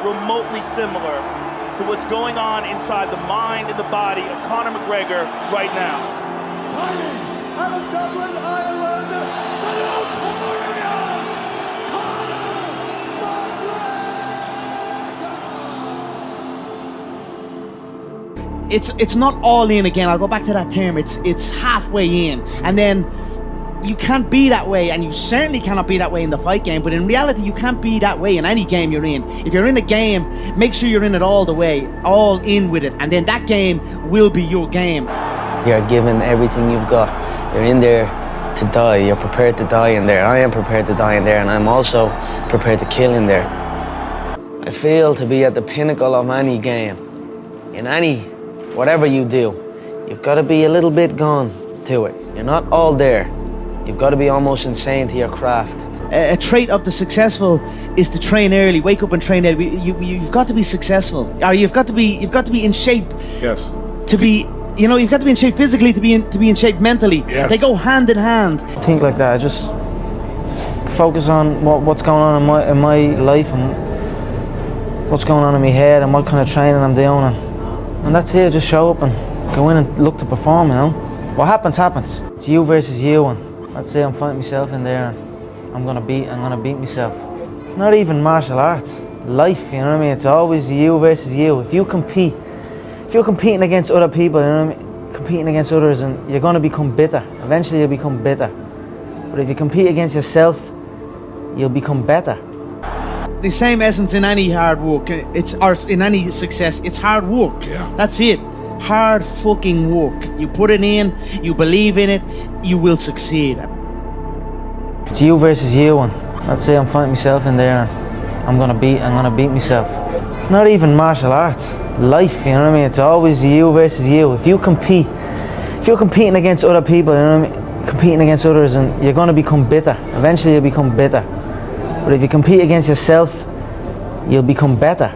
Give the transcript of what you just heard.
remotely similar to what's going on inside the mind and the body of Conor McGregor right now. Fighting out of Dublin, Ireland, the notorious Conor McGregor! It's not all in again. I'll go back to that term. It's halfway in, and then you can't be that way, and you certainly cannot be that way in the fight game. But in reality, you can't be that way in any game you're in. If you're in a game, make sure you're in it all the way, all in with it, and then that game will be your game. You're giving everything you've got. You're in there to die. You're prepared to die in there. I am prepared to die in there, and I'm also prepared to kill in there. I feel to be at the pinnacle of any game. In any, whatever you do, you've got to be a little bit gone to it. You're not all there. You've got to be almost insane to your craft. A trait of the successful is to train early, wake up and train early. You've got to be successful, or you've got to be in shape. Yes. To be, you've got to be in shape physically to be in shape mentally. Yes. They go hand in hand. Think like that. I just focus on what's going on in my life and what's going on in my head and what kind of training I'm doing, and that's it. Just show up and go in and look to perform. What happens happens. It's you versus you, and I'd say I'm fighting myself in there, and I'm gonna beat myself. Not even martial arts, life, you know what I mean? It's always you versus you. If you're competing against other people, you know what I mean? Competing against others, and you're gonna become bitter. Eventually you'll become bitter. But if you compete against yourself, you'll become better. The same essence in any hard work, or in any success, it's hard work. Yeah. That's it. Hard fucking work. You put it in, you believe in it, you will succeed. It's you versus you, and I'd say I'm fighting myself in there, and I'm gonna beat myself. Not even martial arts, life, you know what I mean? It's always you versus you. If you're competing against other people, you know what I mean? Competing against others, and you're gonna become bitter. Eventually you'll become bitter. But if you compete against yourself, you'll become better.